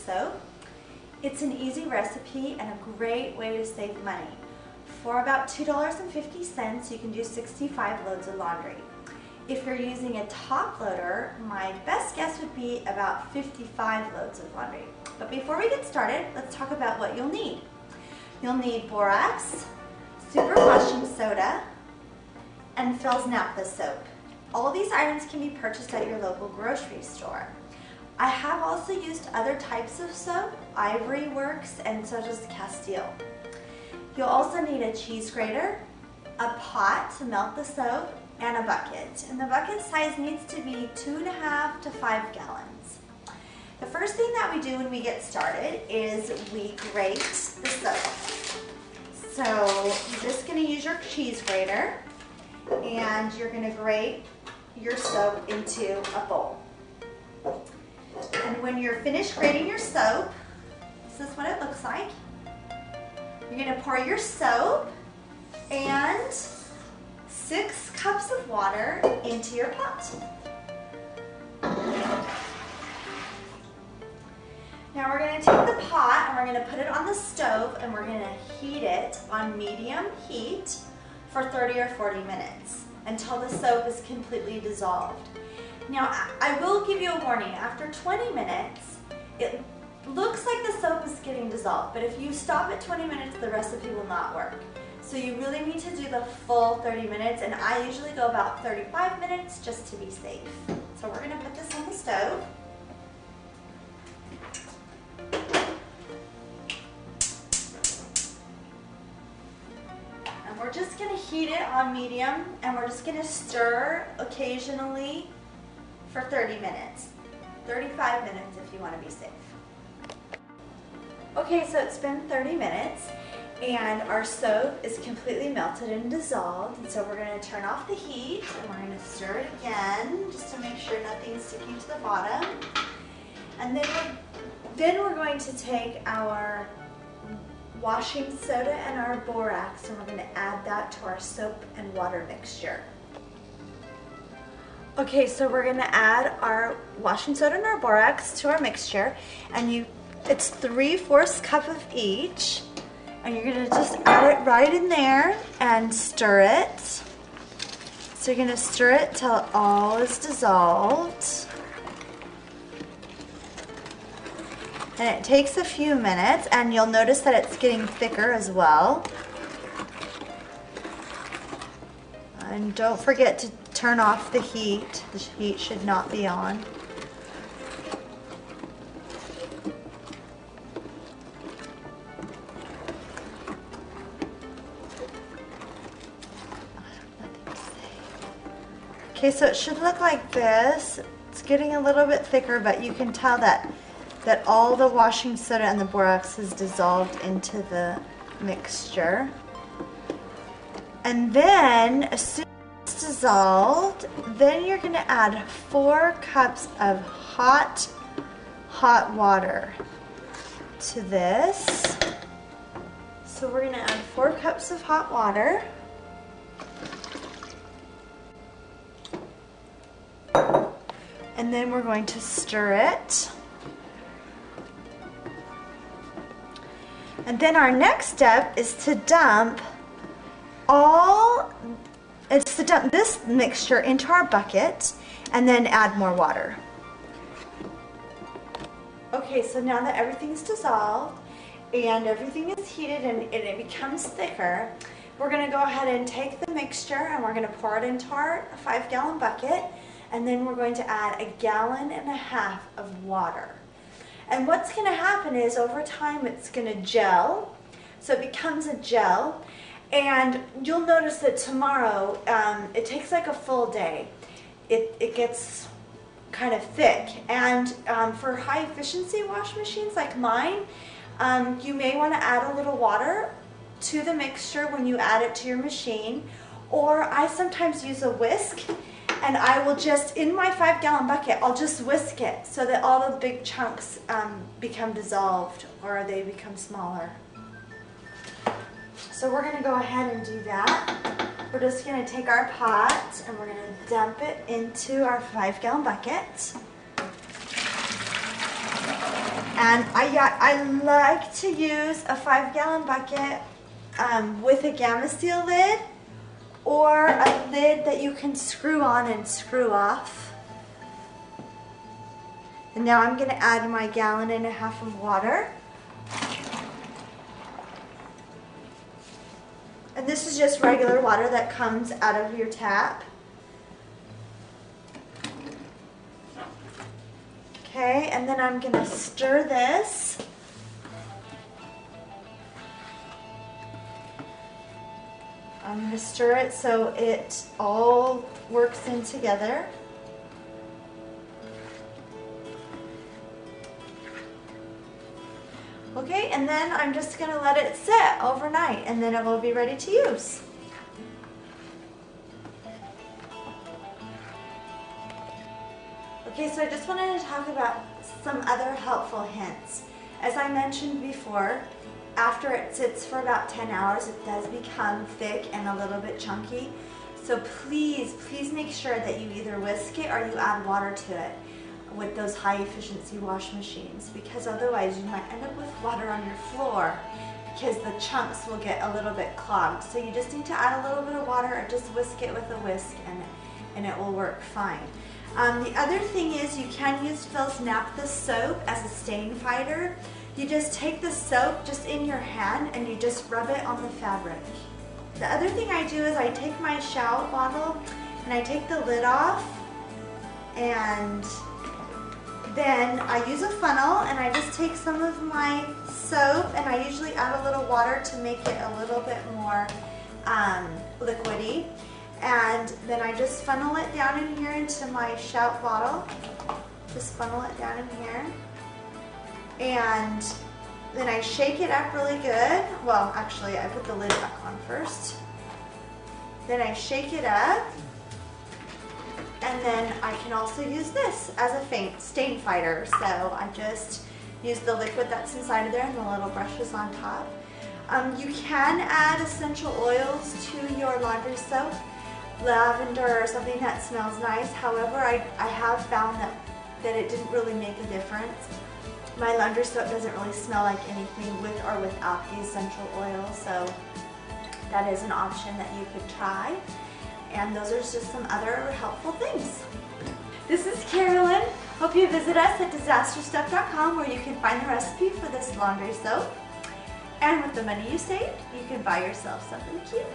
soap. It's an easy recipe and a great way to save money. For about $2.50, you can do 65 loads of laundry. If you're using a top loader, my best guess would be about 55 loads of laundry. But before we get started, let's talk about what you'll need. You'll need borax, super washing soda, and Phil's naphtha soap. All of these items can be purchased at your local grocery store. I have also used other types of soap. Ivory works, and so does Castile. You'll also need a cheese grater, a pot to melt the soap, and a bucket. And the bucket size needs to be 2.5 to 5 gallons. The first thing that we do when we get started is we grate the soap. So you're just going to use your cheese grater, and you're going to grate your soap into a bowl. And when you're finished grating your soap, this is what it looks like. You're going to pour your soap and 6 cups of water into your pot. Now we're going to take the pot and we're going to put it on the stove, and we're going to heat it on medium heat for 30 or 40 minutes until the soap is completely dissolved. Now, I will give you a warning. After 20 minutes, it looks like the soap is getting dissolved, but if you stop at 20 minutes, the recipe will not work. So you really need to do the full 30 minutes, and I usually go about 35 minutes just to be safe. So we're going to put this on the stove. And we're just going to heat it on medium, and we're just going to stir occasionally for 30 minutes. 35 minutes if you want to be safe. Okay, so it's been 30 minutes and our soap is completely melted and dissolved, and so we're going to turn off the heat and we're going to stir it again just to make sure nothing's sticking to the bottom. And then we're going to take our washing soda and our borax, and we're going to add that to our soap and water mixture. Okay, so we're going to add our washing soda and our borax to our mixture, and it's 3/4 cup of each, and you're going to just add it right in there and stir it. So you're going to stir it till all is dissolved. And it takes a few minutes, and you'll notice that it's getting thicker as well. And don't forget to turn off the heat. The heat should not be on. Okay, so it should look like this. It's getting a little bit thicker, but you can tell that all the washing soda and the borax is dissolved into the mixture. And then, as soon as it's dissolved, then you're going to add 4 cups of hot water to this. So we're going to add 4 cups of hot water. And then we're going to stir it. And then our next step is to dump this mixture into our bucket and then add more water. Okay, so now that everything's dissolved and everything is heated and it becomes thicker, we're going to go ahead and take the mixture and we're going to pour it into our 5-gallon bucket, and then we're going to add 1.5 gallons of water. And what's going to happen is over time it's going to gel, so it becomes a gel, and you'll notice that tomorrow, it takes like a full day. It gets kind of thick, and for high efficiency wash machines like mine, you may want to add a little water to the mixture when you add it to your machine, or I sometimes use a whisk, and I will just, in my 5-gallon bucket, I'll just whisk it so that all the big chunks become dissolved, or they become smaller. So we're going to go ahead and do that. We're just going to take our pot and we're going to dump it into our 5-gallon bucket. And I like to use a 5-gallon bucket with a Gamma Seal lid, or a lid that you can screw on and screw off. And now I'm going to add my 1.5 gallons of water. And this is just regular water that comes out of your tap. Okay, and then I'm going to stir this. I'm going to stir it so it all works in together. Okay, and then I'm just going to let it sit overnight, and then it will be ready to use. Okay, so I just wanted to talk about some other helpful hints. As I mentioned before, after it sits for about 10 hours, it does become thick and a little bit chunky. So please make sure that you either whisk it or you add water to it with those high efficiency wash machines, because otherwise you might end up with water on your floor because the chunks will get a little bit clogged. So you just need to add a little bit of water or just whisk it with a whisk and it will work fine. The other thing is you can use Phil's Naphtha soap as a stain fighter. You just take the soap just in your hand and you just rub it on the fabric. The other thing I do is I take my shower bottle and I take the lid off, and then I use a funnel and I just take some of my soap and I usually add a little water to make it a little bit more liquidy. And then I just funnel it down in here into my shout bottle. Just funnel it down in here. And then I shake it up really good. Well, actually, I put the lid back on first. Then I shake it up. And then I can also use this as a stain fighter. So I just use the liquid that's inside of there and the little brushes on top. You can add essential oils to your laundry soap. Lavender or something that smells nice. However, I have found that it didn't really make a difference. My laundry soap doesn't really smell like anything with or without the essential oil, so that is an option that you could try. And those are just some other helpful things. This is Carolyn. Hope you visit us at disasterstuff.com, where you can find the recipe for this laundry soap. And with the money you save, you can buy yourself something cute.